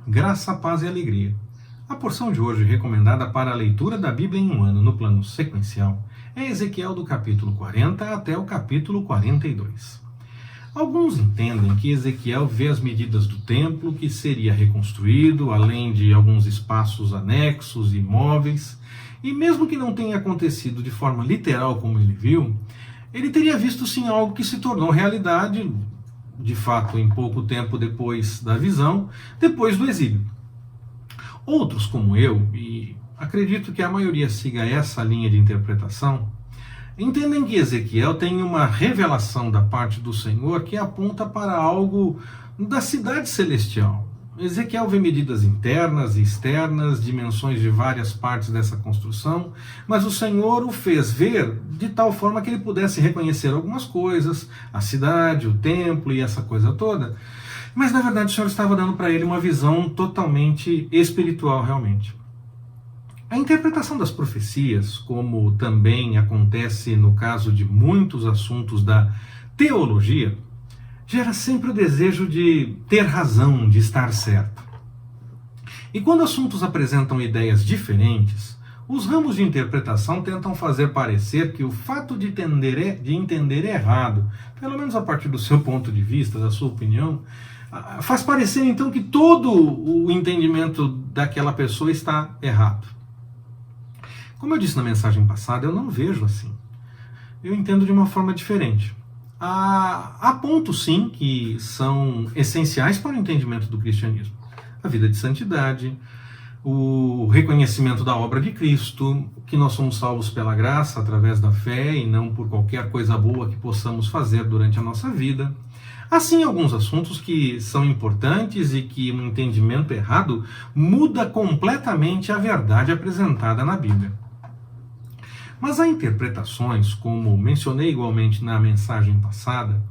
graça, paz e alegria. A porção de hoje, recomendada para a leitura da Bíblia em um ano no plano sequencial, é Ezequiel do capítulo 40 até o capítulo 42. Alguns entendem que Ezequiel vê as medidas do templo que seria reconstruído, além de alguns espaços anexos e imóveis, e mesmo que não tenha acontecido de forma literal como ele viu, ele teria visto sim algo que se tornou realidade, de fato, em pouco tempo depois da visão, depois do exílio. Outros, como eu, e acredito que a maioria siga essa linha de interpretação, entendem que Ezequiel tem uma revelação da parte do Senhor que aponta para algo da cidade celestial. Ezequiel vê medidas internas e externas, dimensões de várias partes dessa construção, mas o Senhor o fez ver de tal forma que ele pudesse reconhecer algumas coisas, a cidade, o templo e essa coisa toda, mas na verdade o Senhor estava dando para ele uma visão totalmente espiritual realmente. A interpretação das profecias, como também acontece no caso de muitos assuntos da teologia, gera sempre o desejo de ter razão, de estar certo. E quando assuntos apresentam ideias diferentes, os ramos de interpretação tentam fazer parecer que o fato de entender errado, pelo menos a partir do seu ponto de vista, da sua opinião, faz parecer então que todo o entendimento daquela pessoa está errado. Como eu disse na mensagem passada, eu não vejo assim. Eu entendo de uma forma diferente. Há pontos, sim, que são essenciais para o entendimento do cristianismo. A vida de santidade, o reconhecimento da obra de Cristo, que nós somos salvos pela graça, através da fé, e não por qualquer coisa boa que possamos fazer durante a nossa vida. Assim, alguns assuntos que são importantes e que um entendimento errado muda completamente a verdade apresentada na Bíblia. Mas há interpretações, como mencionei igualmente na mensagem passada,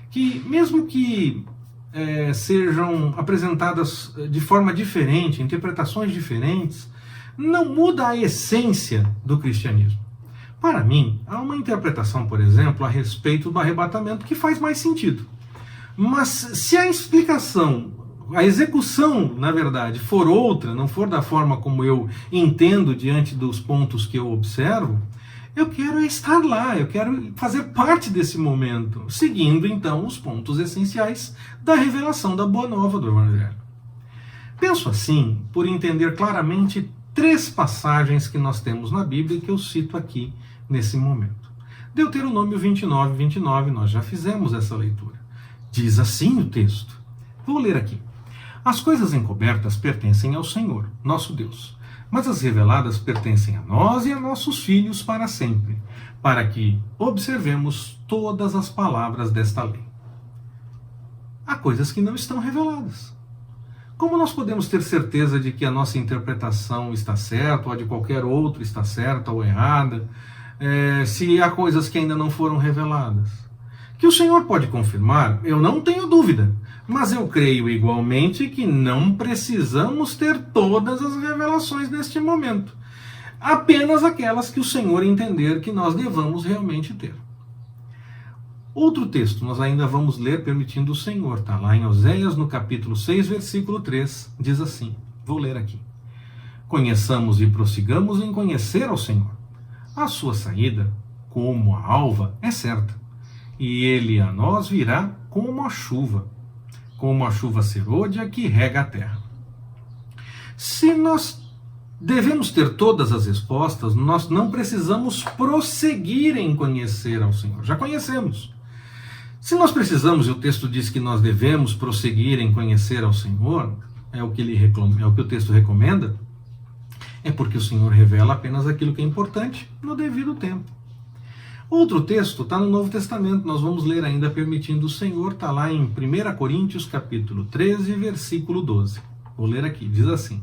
que mesmo que sejam apresentadas de forma diferente, interpretações diferentes, não muda a essência do cristianismo. Para mim, há uma interpretação, por exemplo, a respeito do arrebatamento que faz mais sentido. Mas se a explicação, a execução, na verdade, for outra, não for da forma como eu entendo diante dos pontos que eu observo, eu quero estar lá, eu quero fazer parte desse momento, seguindo então os pontos essenciais da revelação da Boa Nova do Evangelho. Penso assim por entender claramente 3 passagens que nós temos na Bíblia e que eu cito aqui nesse momento. Deuteronômio 29:29, nós já fizemos essa leitura. Diz assim o texto. Vou ler aqui. As coisas encobertas pertencem ao Senhor, nosso Deus, mas as reveladas pertencem a nós e a nossos filhos para sempre, para que observemos todas as palavras desta lei. Há coisas que não estão reveladas. Como nós podemos ter certeza de que a nossa interpretação está certa, ou a de qualquer outro está certa ou errada, se há coisas que ainda não foram reveladas? Que o Senhor pode confirmar, eu não tenho dúvida, mas eu creio igualmente que não precisamos ter todas as revelações neste momento. Apenas aquelas que o Senhor entender que nós devamos realmente ter. Outro texto nós ainda vamos ler permitindo o Senhor, está lá em Oséias no capítulo 6, versículo 3, diz assim, vou ler aqui. Conheçamos e prossigamos em conhecer ao Senhor. A sua saída, como a alva, é certa, e ele a nós virá como a chuva serôdia que rega a terra. Se nós devemos ter todas as respostas, nós não precisamos prosseguir em conhecer ao Senhor. Já conhecemos. Se nós precisamos, e o texto diz que nós devemos prosseguir em conhecer ao Senhor, é o que o texto recomenda, é porque o Senhor revela apenas aquilo que é importante no devido tempo. Outro texto está no Novo Testamento, nós vamos ler ainda permitindo o Senhor, está lá em 1 Coríntios capítulo 13, versículo 12. Vou ler aqui, diz assim.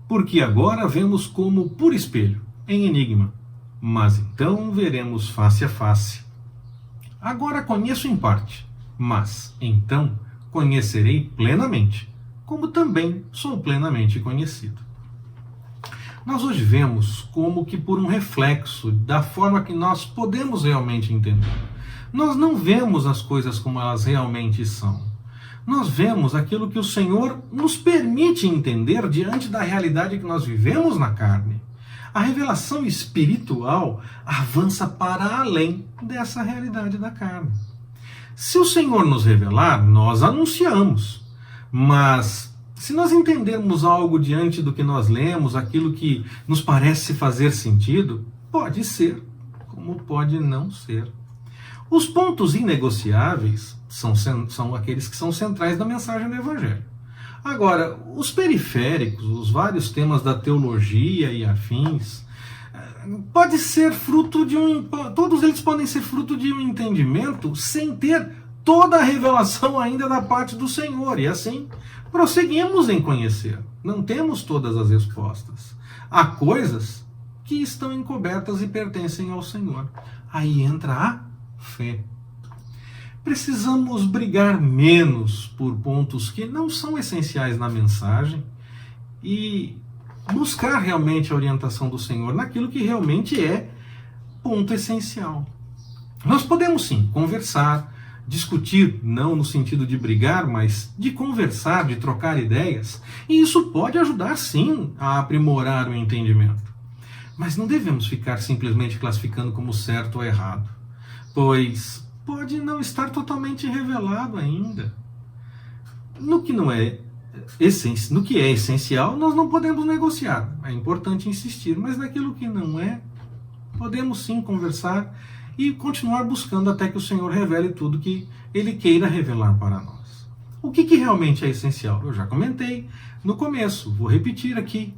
Porque agora vemos como por espelho, em enigma, mas então veremos face a face. Agora conheço em parte, mas então conhecerei plenamente, como também sou plenamente conhecido. Nós hoje vemos como que por um reflexo da forma que nós podemos realmente entender. Nós não vemos as coisas como elas realmente são. nós vemos aquilo que o Senhor nos permite entender diante da realidade que nós vivemos na carne. A revelação espiritual avança para além dessa realidade da carne. Se o Senhor nos revelar, nós anunciamos. Mas se nós entendermos algo diante do que nós lemos, aquilo que nos parece fazer sentido, pode ser, como pode não ser. Os pontos inegociáveis são aqueles que são centrais da mensagem do Evangelho. Agora, os periféricos, os vários temas da teologia e afins, pode ser fruto de todos eles podem ser fruto de um entendimento sem ter toda a revelação ainda da parte do Senhor. E assim, prosseguimos em conhecer. Não temos todas as respostas. Há coisas que estão encobertas e pertencem ao Senhor. Aí entra a fé. Precisamos brigar menos por pontos que não são essenciais na mensagem e buscar realmente a orientação do Senhor naquilo que realmente é ponto essencial. Nós podemos sim conversar, discutir, não no sentido de brigar, mas de conversar, de trocar ideias, e isso pode ajudar sim a aprimorar o entendimento. Mas não devemos ficar simplesmente classificando como certo ou errado, pois pode não estar totalmente revelado ainda. No que é essencial, nós não podemos negociar. É importante insistir, mas naquilo que não é, podemos sim conversar e continuar buscando até que o Senhor revele tudo que Ele queira revelar para nós. O que realmente é essencial? Eu já comentei no começo, vou repetir aqui.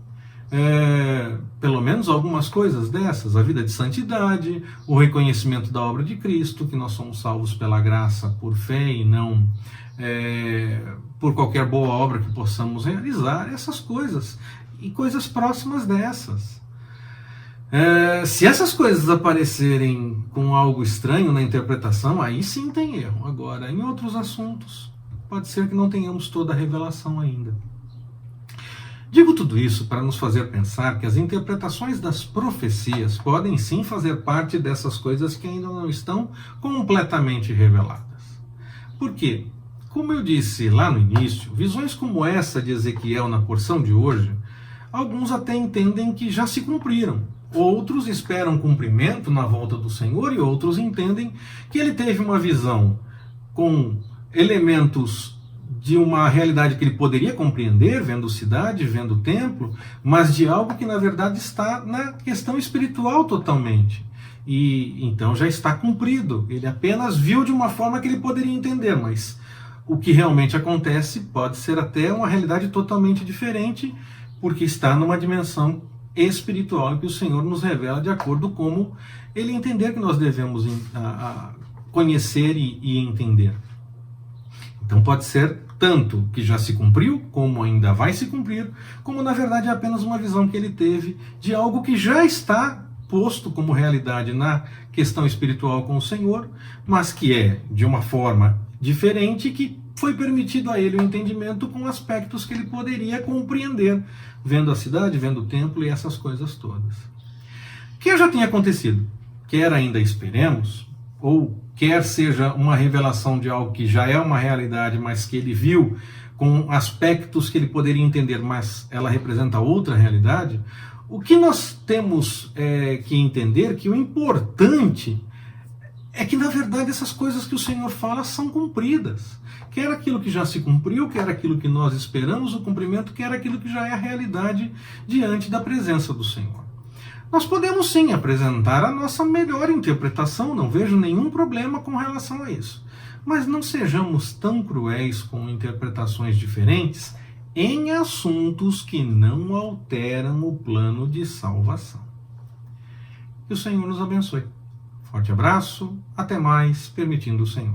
Pelo menos algumas coisas dessas: a vida de santidade, o reconhecimento da obra de Cristo, que nós somos salvos pela graça por fé e não por qualquer boa obra que possamos realizar, essas coisas e coisas próximas dessas. Se essas coisas aparecerem com algo estranho na interpretação, aí sim tem erro. Agora, em outros assuntos, pode ser que não tenhamos toda a revelação ainda. Digo tudo isso para nos fazer pensar que as interpretações das profecias podem sim fazer parte dessas coisas que ainda não estão completamente reveladas. Por quê? Como eu disse lá no início, visões como essa de Ezequiel na porção de hoje, alguns até entendem que já se cumpriram. Outros esperam cumprimento na volta do Senhor e outros entendem que ele teve uma visão com elementos de uma realidade que ele poderia compreender, vendo cidade, vendo templo, mas de algo que na verdade está na questão espiritual totalmente. E então já está cumprido. Ele apenas viu de uma forma que ele poderia entender, mas o que realmente acontece pode ser até uma realidade totalmente diferente, porque está numa dimensão espiritual que o Senhor nos revela de acordo com como ele entender que nós devemos conhecer e entender. Então pode ser tanto que já se cumpriu, como ainda vai se cumprir, como na verdade é apenas uma visão que ele teve de algo que já está posto como realidade na questão espiritual com o Senhor, mas que é de uma forma diferente, que foi permitido a ele o entendimento com aspectos que ele poderia compreender, vendo a cidade, vendo o templo e essas coisas todas. Que já tenha acontecido, quer ainda esperemos, ou quer seja uma revelação de algo que já é uma realidade, mas que ele viu com aspectos que ele poderia entender, mas ela representa outra realidade, o que nós temos que entender que o importante é que, na verdade, essas coisas que o Senhor fala são cumpridas. Quer aquilo que já se cumpriu, quer aquilo que nós esperamos o cumprimento, quer aquilo que já é a realidade diante da presença do Senhor. Nós podemos sim apresentar a nossa melhor interpretação, não vejo nenhum problema com relação a isso. Mas não sejamos tão cruéis com interpretações diferentes em assuntos que não alteram o plano de salvação. Que o Senhor nos abençoe. Forte abraço, até mais, permitindo o Senhor.